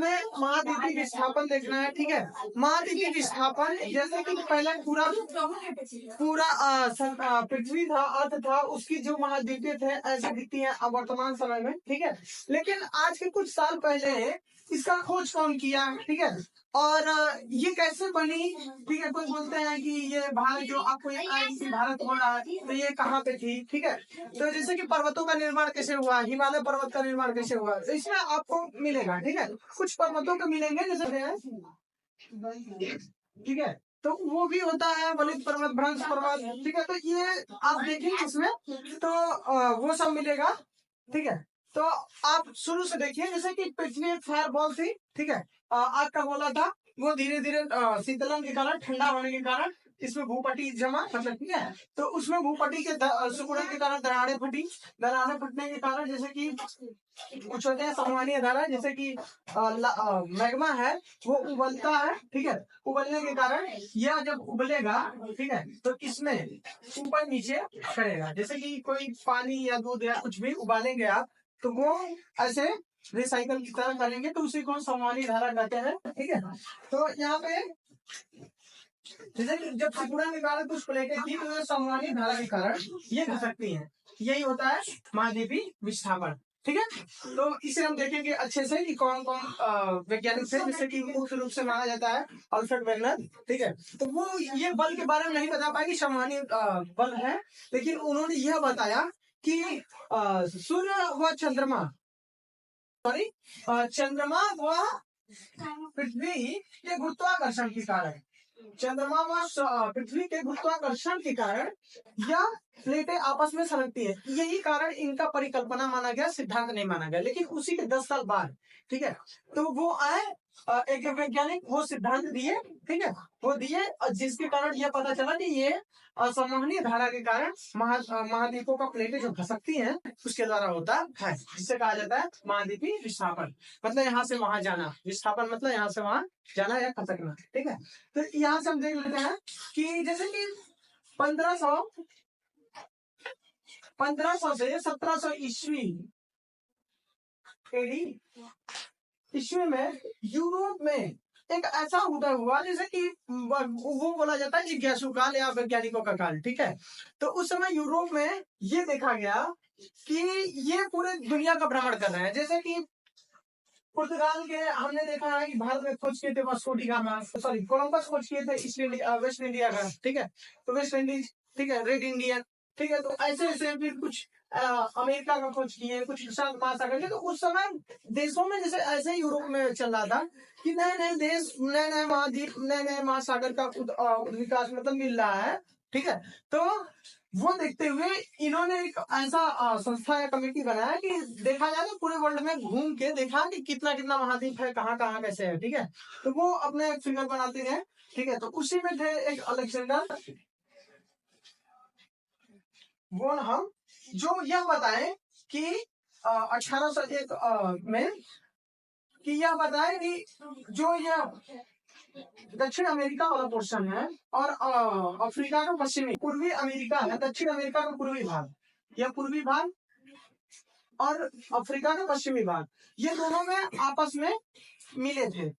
हमें महाद्वीपीय विस्थापन देखना है। ठीक है, महाद्वीपीय विस्थापन जैसे कि पहले पूरा पूरा पृथ्वी था, अर्थ था, उसकी जो महाद्वीपीय थे ऐसे दिखती है अब वर्तमान समय में। ठीक है, लेकिन आज के कुछ साल पहले इसका खोज कौन किया? ठीक है, और ये कैसे बनी? ठीक है, कोई बोलते हैं कि ये भारत जो आपको भारत हो रहा है तो ये कहाँ पे थी? ठीक है, तो जैसे कि पर्वतों का निर्माण कैसे हुआ, हिमालय पर्वत का निर्माण कैसे हुआ, तो इसमें आपको मिलेगा। ठीक है, कुछ पर्वतों के मिलेंगे जैसे, ठीक है, तो वो भी होता है बलित पर्वत, भ्रंश पर्वत। ठीक है, तो ये आप देखेंगे इसमें तो वो सब मिलेगा। ठीक है, तो आप शुरू से देखिए जैसे कि पृथ्वी एक फायर बॉल थी। ठीक है, आग का गोला था, वो धीरे धीरे शीतलन के कारण, ठंडा होने के कारण इसमें भूपटी जमा, मतलब ठीक है, तो उसमें भूपटी के सिकुड़न के कारण दरारें फटी। दरारें फटने के कारण जैसे कि कुछ होते हैं सामान्य धारा, जैसे कि मैग्मा है वो उबलता है। ठीक है, उबलने के कारण यह जब उबलेगा, ठीक है, तो इसमें ऊपर नीचे करेगा। जैसे कि कोई पानी या दूध या कुछ भी उबालेंगे आप, तो वो ऐसे रिसाइकल की तरह करेंगे, तो उसी को सामान्य धारा कहते हैं। ठीक है, तो यहाँ पे जैसे कि जब सिकुड़न के कारण कुछ प्लेटें थी तो ये सामान्य धारा के कारण ये घसकती हैं। यही होता है महाद्वीपीय विस्थापन। ठीक है, तो इसे हम देखेंगे अच्छे से कि कौन कौन वैज्ञानिक थे, जैसे कि मुख्य रूप से माना जाता है अल्फ्रेड वेगनर। ठीक है, तो वो ये बल के बारे में नहीं बता पाए कि सामान्य बल है, लेकिन उन्होंने यह बताया कि सूर्य व चंद्रमा, सॉरी, चंद्रमा व पृथ्वी के गुरुत्वाकर्षण के कारण, चंद्रमा व पृथ्वी के गुरुत्वाकर्षण के कारण यह प्लेटें आपस में सरकती है। यही कारण इनका परिकल्पना माना गया, सिद्धांत नहीं माना गया। लेकिन उसी के 10 साल बाद, ठीक है, तो वो आए एक वैज्ञानिक, वो सिद्धांत दिए। ठीक है, वो दिए जिसके कारण यह पता चला कि ये असंवहनीय धारा के कारण महाद्वीपों का प्लेटें जो खसकती हैं उसके द्वारा होता है, जिसे कहा जाता है महाद्वीपीय विस्थापन। मतलब यहाँ से वहां जाना, विस्थापन मतलब यहाँ से वहां जाना या खसकना। ठीक है, तो यहाँ से हम देख लेते हैं कि जैसे कि 1500 से 1700 ईस्वी ईस्वी में यूरोप में एक ऐसा उदय हुआ जैसे कि वो बोला जाता है जिज्ञासु काल या वैज्ञानिकों का काल। ठीक है, तो उस समय यूरोप में ये देखा गया कि ये पूरे दुनिया का भ्रमण कर रहे हैं। जैसे कि पुर्तगाल के हमने देखा है कि भारत में खोज किए थे Vasco D gamma, sorry Columbus खोज किए थे वेस्ट इंडिया का। ठीक है, तो वेस्ट इंडीज, ठीक है, रेड इंडियन। ठीक है, तो ऐसे ऐसे फिर कुछ अमेरिका का खोज किए, कुछ शांत महासागर के। तो उस समय देशों में जैसे ऐसे यूरोप में चल रहा था कि नए नए देश, नए नए महाद्वीप, नए नए महासागर का विकास मतलब मिल रहा है। ठीक है, तो वो देखते हुए इन्होंने एक ऐसा संस्था या कमेटी बनाया कि देखा जाए तो पूरे वर्ल्ड में घूम के देखा कि कितना कितना महाद्वीप है, कहाँ कहाँ कैसे है। ठीक है, तो वो अपने फिगर बनाते गए। ठीक है, तो उसी में थे एक अलेक्जेंडर वो हम जो यह बताए कि 1801 में कि यह बताए कि जो यह दक्षिण अमेरिका वाला पोर्शन है और अफ्रीका का पश्चिमी, पूर्वी अमेरिका है, दक्षिण अमेरिका का पूर्वी भाग, यह पूर्वी भाग और अफ्रीका का पश्चिमी भाग, ये दोनों में आपस में मिले थे।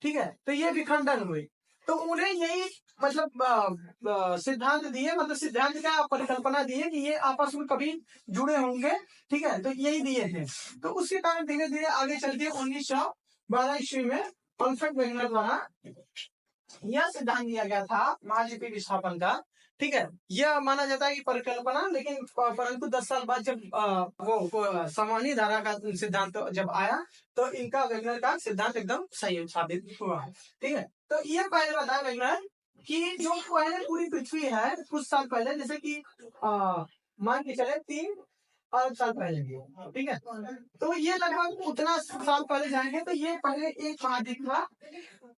ठीक है, तो ये विखंडन हुए, तो उन्हें यही मतलब सिद्धांत दिए, मतलब सिद्धांत का परिकल्पना दिए कि ये आपस में कभी जुड़े होंगे। ठीक है, तो यही दिए थे। तो उसके कारण धीरे धीरे आगे चलते 1912 ईस्वी में अल्फ्रेड वेगनर द्वारा यह सिद्धांत दिया गया था महाद्वीपीय विस्थापन का। ठीक है, यह माना जाता है कि परिकल्पना, लेकिन परंतु 10 साल बाद जब वो सामान्य धारा का सिद्धांत जब आया तो इनका वेगनर का सिद्धांत एकदम सही साबित हुआ। ठीक है, तो ये पहले बताया वेगनर कि जो पहले पूरी पृथ्वी है कुछ साल पहले, जैसे कि मान के चले 3 अरब साल पहले। ठीक है, तो ये लगभग उतना साल पहले जाएंगे तो ये पहले एक महाद्वीप था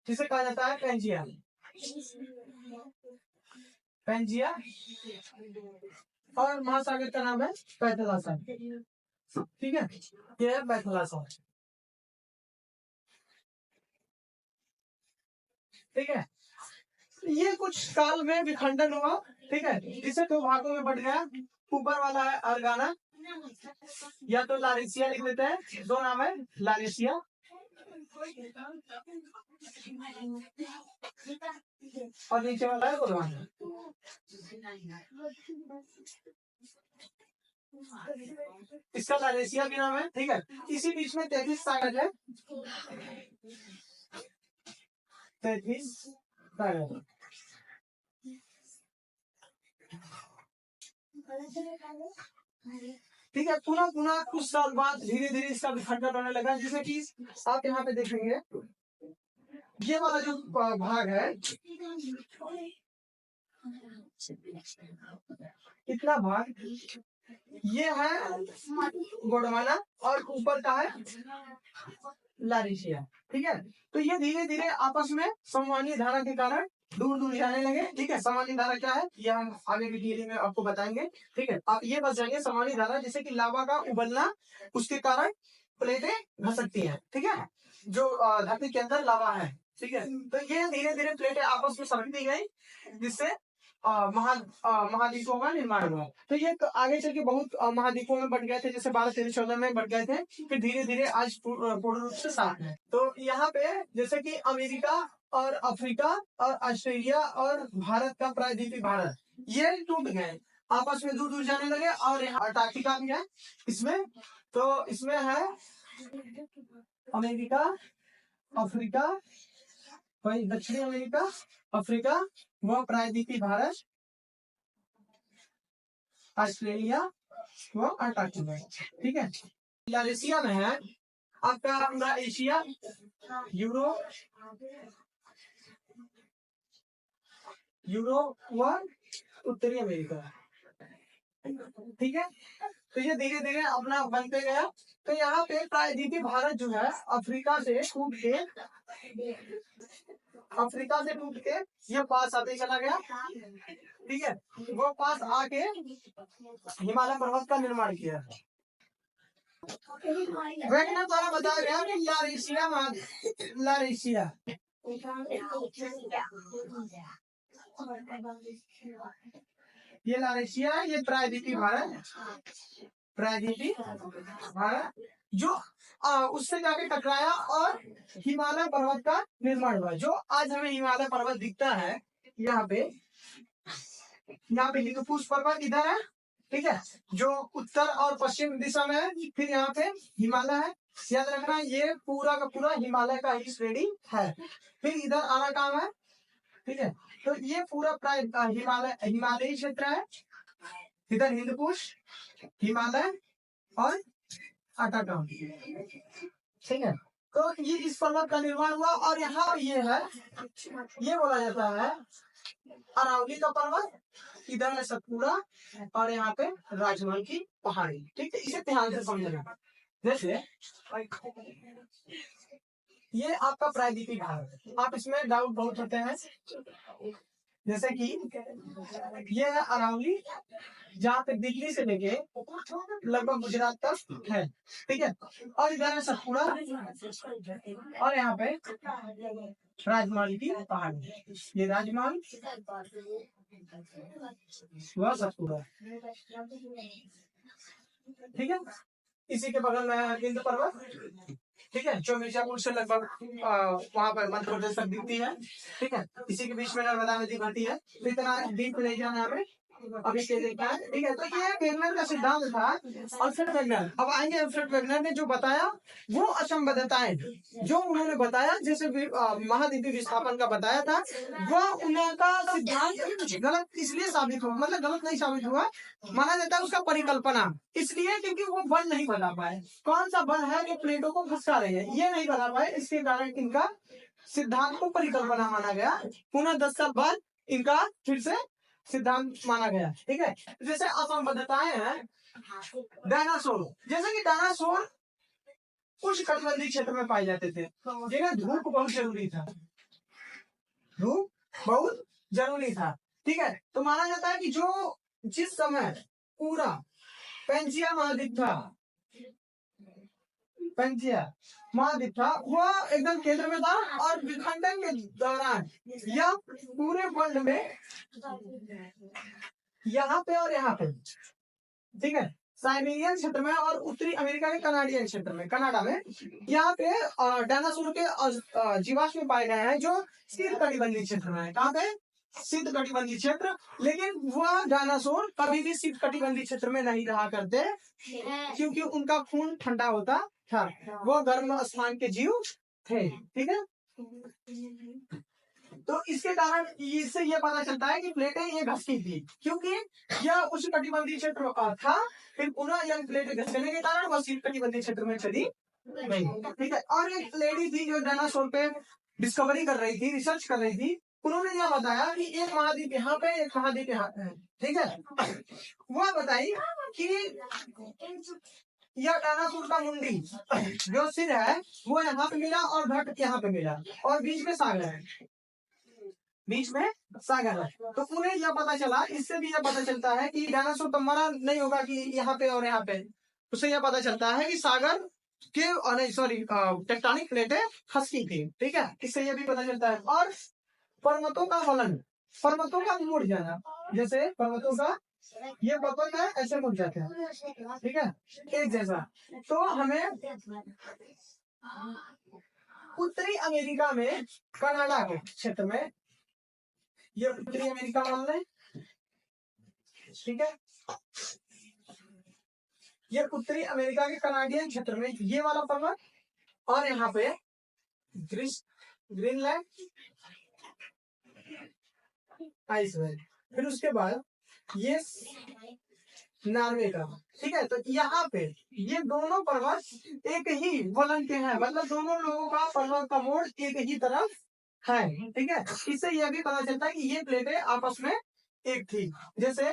जिसे कहा जाता है पेंजिया। पेंजिया और महासागर का नाम है पैथलासा। ठीक है, ये है पैथलासा। ठीक है, ये कुछ काल में विखंडन हुआ। ठीक है, इसे 2 भागों में बढ़ गया। ऊपर वाला है अर्गाना, या तो लारेसिया लिख देते हैं, 2 नाम है लारेसिया और नीचे वाला है गोलवान। इसका लारेशिया भी नाम है, ठीक है। इसी बीच में 33 सागर है, 33 सागर। ठीक है, पुनः पुनः कुछ साल बाद धीरे धीरे इसका विखंडन होने लगा, जैसे कि आप यहाँ पे देखेंगे ये वाला जो भाग है, कितना भाग, ये है गोंडवाना और ऊपर का है लारेशिया, ठीक है। तो ये धीरे धीरे आपस में समवानी धारा के कारण दूर दूर जाने लगे, ठीक है। समवानी धारा क्या है, ये हम आगे की थियरी में आपको बताएंगे, ठीक है। आप ये बच जाएंगे, समवानी धारा जैसे कि लावा का उबलना, उसके कारण प्लेटें घसकती हैं, ठीक है, जो धरती के अंदर लावा है, ठीक है। तो ये धीरे धीरे प्लेटें आपस में सरकती गई, जिससे महाद्वीपों का निर्माण हुआ। तो ये तो आगे चल के बहुत महाद्वीपों में बढ़ गए थे, जैसे 12, 13, 14 में बढ़ गए थे, फिर धीरे धीरे आज पूर्ण रूप से 7 है। तो यहाँ पे जैसे कि अमेरिका और अफ्रीका और ऑस्ट्रेलिया और भारत का प्रायद्वीपीय भारत, ये टूट गए, आपस में दूर दूर जाने लगे। और यहाँ अंटार्कटिका भी है इसमें, तो इसमें है अमेरिका, अफ्रीका, वही दक्षिणी अमेरिका, अफ्रीका, वो प्रायद्वीपीय भारत, ऑस्ट्रेलिया, वो अंटार्कटिका, ठीक है। लारेशिया में है आपका पूरा एशिया, यूरोप, व उत्तरी अमेरिका, ठीक है। तो ये धीरे धीरे अपना बनते गया। तो यहाँ पे प्रायद्वीपीय भारत जो है अफ्रीका से टूट के ये पास आते चला गया, ठीक है। वो पास आके हिमालय पर्वत का निर्माण किया। वैज्ञानिक द्वारा बताया गया कि लारेशिया ये लारेशिया है, ये प्रायद्वीपीय भारत जो उससे जाके टकराया और हिमालय पर्वत का निर्माण हुआ। जो आज हमें हिमालय पर्वत दिखता है, यहाँ पे हिंदुकुश पर्वत इधर है, ठीक है, जो उत्तर और पश्चिम दिशा में है। फिर यहाँ पे हिमालय है, याद रखना ये पूरा का पूरा हिमालय का ही श्रेणी है। फिर इधर अराकान है, ठीक है। तो ये पूरा प्राय हिमालयी क्षेत्र है। इधर हिंदकुश, हिमालय और अराकान, ठीक है। तो ये इस पर्वत का निर्माण हुआ। और यहाँ ये है, ये बोला जाता है अरावली का पर्वत, इधर है सतपुड़ा और यहाँ पे राजमहल की पहाड़ी, ठीक है। इसे ध्यान से समझना। जैसे ये आपका प्रायद्वीपीय भारत, आप इसमें डाउट बहुत होते हैं, जैसे कि ये है अरावली, जहाँ पे दिल्ली से लेके लगभग गुजरात तक है, ठीक है। और इधर है सतपुड़ा और यहाँ पे राजमहल की पहाड़ी, ये राजमहल वह सतपुड़ा, ठीक है। इसी के बगल में है विंध्य पर्वत, ठीक है, जो मिर्जापुर से लगभग वहां पर मध्य प्रदेश तक दिखती है, ठीक है। इसी के बीच में नर्मदा नदी बहती है। तो इतना डीप नहीं जाना है हमें अभी के देखा है, ठीक है। तो ये वेगनर का सिद्धांत था। अल्फ्रेड वेगनर, अब आएंगे अल्फ्रेड वेगनर ने जो बताया वो असंबद्धताएं जो उन्होंने बताया, जैसे महाद्वीपीय विस्थापन का बताया था, वह उनका सिद्धांत गलत इसलिए साबित हुआ, मतलब गलत नहीं साबित हुआ, माना जाता है उसका परिकल्पना, इसलिए क्योंकि वो बल नहीं बता पाए। कौन सा बल है जो प्लेटों को घुसा रहे हैं, ये नहीं बता पाए, इसके कारण इनका सिद्धांत को परिकल्पना माना गया। पुनः 10 साल बाद इनका फिर से सिद्धांत माना गया, ठीक है। जैसे असंबद्धताएं हैं, डायनासोर, जैसे कि डायनासोर उच्च कटिबंधीय क्षेत्र में पाए जाते थे, जगह धूप बहुत जरूरी था, धूप बहुत जरूरी था, ठीक है। तो माना जाता है कि जो जिस समय पूरा पेंजिया महाद्वीप था वह एकदम केंद्र में था, और विखंडन के दौरान यह पूरे वर्ल्ड में यहाँ पे और यहाँ पे, ठीक है, साइबेरियन क्षेत्र में और उत्तरी अमेरिका के कनाडियन क्षेत्र में, कनाडा में, यहाँ पे डायनासोर के जीवाश्म पाए गए हैं जो शीतकटिबंधीय क्षेत्र में है। कहाँ पे? शीतकटिबंधीय क्षेत्र। लेकिन वह डायनासोर कभी भी शीतकटिबंधीय क्षेत्र में नहीं रहा करते, क्योंकि उनका खून ठंडा होता था, वो गर्म स्थान के जीव थे। ठीक है, तो इसके कारण इससे यह पता चलता है कि प्लेटें ये घसती थी, क्योंकि यह उष्णकटिबंधीय क्षेत्र था, फिर पुनः यह प्लेटें घसने के कारण वह शीतकटिबंधीय क्षेत्र में चली गई। ठीक है, और एक लेडी थी जो डायनासोर पे डिस्कवरी कर रही थी, रिसर्च कर रही थी, उन्होंने यह बताया कि एक महाद्वीप यहाँ पे, एक महाद्वीप यहाँ पे। ठीक है, वह बताई कि यह डायनासोर का मुंडी जो सिर है वो यहाँ पे मिला और घट यहाँ पे मिला, और बीच में सागर है, बीच में सागर है। तो उन्हें यह पता चला, इससे भी यह पता चलता है कि डायनासोर तो मरा नहीं होगा कि यहाँ पे और यहाँ पे, उससे यह पता चलता है कि सागर के, नहीं सॉरी, टेक्टोनिक प्लेटें खसकी थी। ठीक है, इससे यह भी पता चलता है। और पर्वतों का फलन, पर्वतों का मुड़ जाना, जैसे पर्वतों का ये पर्वत है ऐसे मुड़ जाते हैं, ठीक है, एक जैसा। तो हमें उत्तरी अमेरिका में, कनाडा के क्षेत्र में, ये उत्तरी अमेरिका मान लें, ठीक है, ये उत्तरी अमेरिका के कनाडियन क्षेत्र में ये वाला पर्वत, और यहाँ पे ग्रीनलैंड आइसलैंड, फिर उसके बाद ये नॉर्वे का। ठीक है, तो यहाँ पे ये दोनों पर्वत एक ही फलन के हैं, मतलब दोनों लोगों का पर्वत का मोड़ एक ही तरफ है। ठीक है, इससे यह भी पता चलता है कि ये प्लेटें आपस में एक थी। जैसे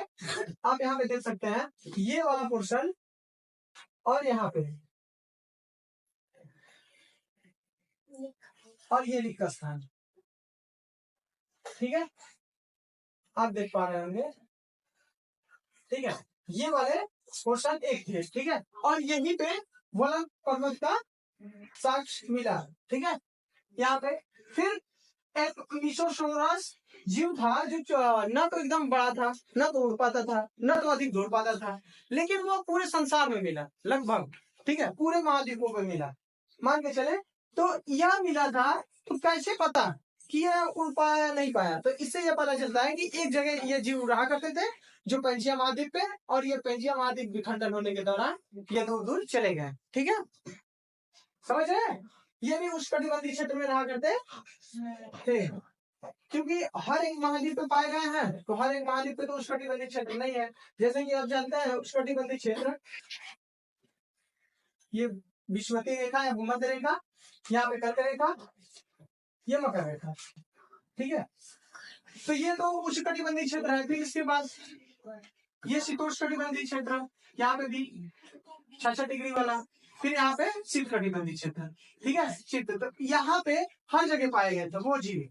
आप यहाँ पे देख सकते हैं, ये वाला पोर्शन और यहाँ पे, और ये लिख का स्थान, ठीक है, आप देख पा रहे होंगे। ठीक है, ये वाले पोर्शन एक थे, ठीक है, और यहीं पे वलन पर्वत का साक्ष्य मिला। ठीक है, यहाँ पे फिर एक मीसोसोरस जीव था जो न तो एकदम बड़ा था, न तो उड़ पाता था, न तो अधिक दौड़ पाता था, लेकिन वो पूरे संसार में मिला लगभग। ठीक है, पूरे महाद्वीपों में मिला, मान के चले। तो यह मिला था, तो कैसे पता कि यह उड़ पाया नहीं पाया? तो इससे यह पता चलता है कि एक जगह ये जीव रहा करते थे जो पेंजिया महाद्वीप पे, और ये पेंजिया महाद्वीप विखंडन होने के दौरान ये दूर दूर चले गए। ठीक है, समझ रहे? ये भी उष्णकटिबंधीय क्षेत्र में रहा करते थे, क्योंकि हर एक महाद्वीप पे पाए गए हैं, तो हर एक महाद्वीप पे तो उष्णकटिबंधीय क्षेत्र नहीं है। जैसे कि आप जानते हैं उष्णकटिबंधीय क्षेत्र, ये विषुवतीय रेखा है, भूमध्य रेखा, यहाँ पे कर्क रेखा, ये मकर रेखा। ठीक है, तो ये तो उष्णकटिबंधीय क्षेत्र है। फिर इसके बाद ये शीतोष्णकटिबंधीय क्षेत्र, यहाँ पे भी 66 डिग्री वाला, फिर यहाँ पे शीतकटिबंधीय क्षेत्र। ठीक है, शीत, तो यहाँ पे हर जगह पाए गए थे वो जीव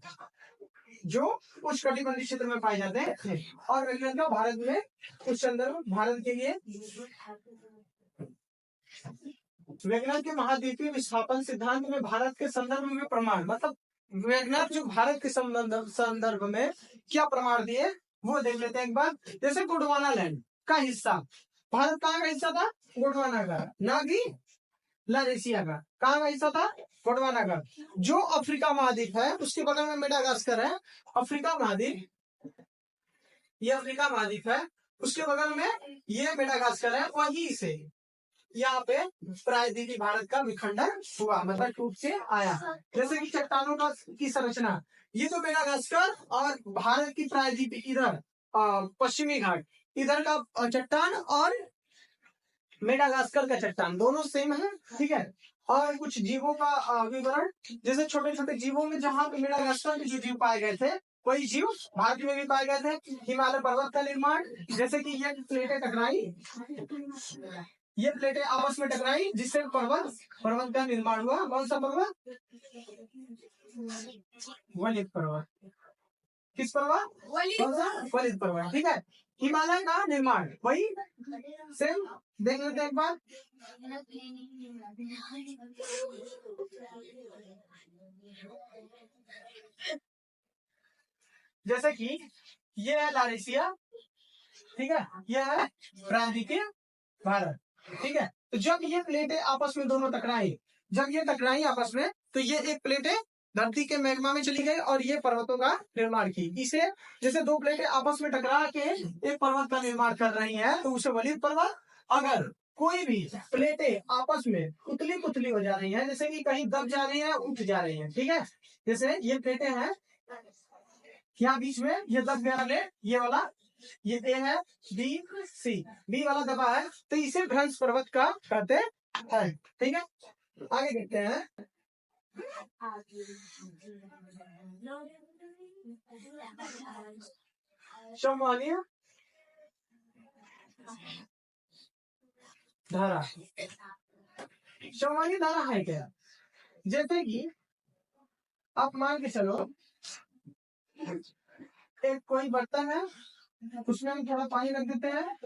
जो उष्णकटिबंधीय क्षेत्र में पाए जाते हैं। और वैज्ञानिक भारत में उस संदर्भ, भारत के लिए वैज्ञानिक के महाद्वीपीय विस्थापन सिद्धांत में भारत के संदर्भ में प्रमाण, मतलब वैज्ञानिक जो भारत के संदर्भ में क्या प्रमाण दिए वो देख लेते हैं एक बार। जैसे गोंडवाना लैंड का हिस्सा, भारत कहाँ का हिस्सा था? गोंडवाना का, ना कि लारेशिया का। कहाँ का हिस्सा था? गोंडवाना का। जो अफ्रीका महाद्वीप है उसके बगल में मेडागास्कर है, अफ्रीका महाद्वीप, ये अफ्रीका महाद्वीप है, उसके बगल में ये मेडागास्कर है, वहीं से यहाँ पे प्रायद्वीपीय भारत का विखंडन हुआ, मतलब टूट के आया। जैसे कि चट्टानों का की संरचना, ये तो मेडागास्कर और भारत की प्रायद्वीपीय इधर पश्चिमी घाट इधर का चट्टान, और मेडागास्कर का चट्टान, दोनों सेम है। ठीक है, और कुछ जीवों का विवरण, जैसे छोटे छोटे जीवों में जहाँ पे मेडागास्कर के जो जीव पाए गए थे वही जीव भारत में भी पाए गए थे। हिमालय पर्वत का निर्माण, जैसे कि ये प्लेटें टकराई, ये प्लेटें आपस में टकराई जिससे पर्वत का निर्माण हुआ। कौन सा पर्वत? वलित पर्वत। किस पर्वत? कौन सा? वलित पर्वत। ठीक है, हिमालय का निर्माण वही सेम, देख लेते हैं एक बार। जैसे कि ये है लारेशिया, ठीक है, यह है प्रायद्वीपीय भारत। ठीक है, तो जब ये प्लेटें आपस में दोनों टकराई, जब ये टकराई आपस में, तो ये एक प्लेटें धरती के मैग्मा में चली गई और ये पर्वतों का निर्माण की। इसे जैसे दो प्लेटें आपस में टकरा के एक पर्वत का निर्माण कर रही हैं, तो उसे वलित पर्वत। अगर कोई भी प्लेटें आपस में उतली पुतली हो जा रही हैं, जैसे कि कहीं दब जा रही है, उठ जा रही है, ठीक है, जैसे ये प्लेटें हैं, यहाँ बीच में ये दब गया प्लेट, ये वाला, ये ए है, बी सी, बी वाला दबा है, तो इसे भ्रंश पर्वत का कहते हैं। ठीक है, आगे देखते हैं। सम्मानीय धारा, सम्मानीय धारा है क्या? जैसे कि आप मान के चलो, एक कोई बर्तन है, उसमें हम थोड़ा पानी रख देते हैं,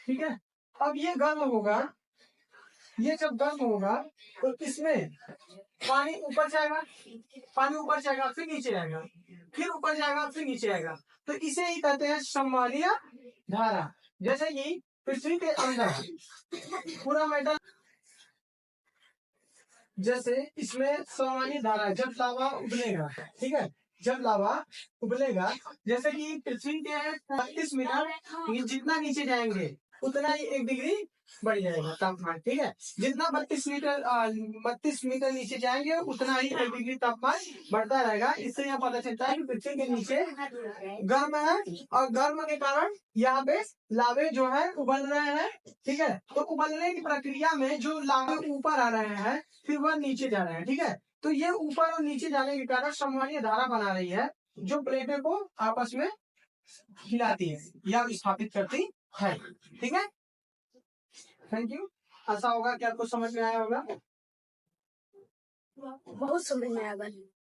ठीक है, अब ये गर्म होगा, ये जब गर्म होगा तो इसमें पानी ऊपर जाएगा, पानी ऊपर जाएगा फिर नीचे आएगा, फिर ऊपर जाएगा फिर नीचे आएगा, तो इसे ही कहते हैं सम्मानीय धारा। जैसे कि पृथ्वी के अंदर पूरा मेटल, जैसे इसमें सम्मानीय धारा, जब लावा उबलेगा, ठीक है, जब लावा उबलेगा, जैसे कि पृथ्वी के 32 मीटर जितना नीचे जाएंगे उतना ही 1 डिग्री बढ़ जाएगा तापमान, ठीक है, जितना 32 मीटर नीचे जाएंगे उतना ही 1 डिग्री तापमान बढ़ता रहेगा। इससे यह पता चलता है कि पृथ्वी के नीचे गर्म है, और गर्म के कारण यहाँ पे लावे जो है उबल रहे हैं, ठीक है, तो उबलने की प्रक्रिया में जो लावे ऊपर आ रहे हैं फिर वह नीचे जा रहे हैं, ठीक है, तो ये ऊपर और नीचे जाने के कारण सम्मानीय धारा बना रही है, जो प्लेटों को आपस में हिलाती है या विस्थापित करती है। ठीक है, थैंक यू। ऐसा होगा कि आपको समझ में आया होगा, बहुत समझ में आया।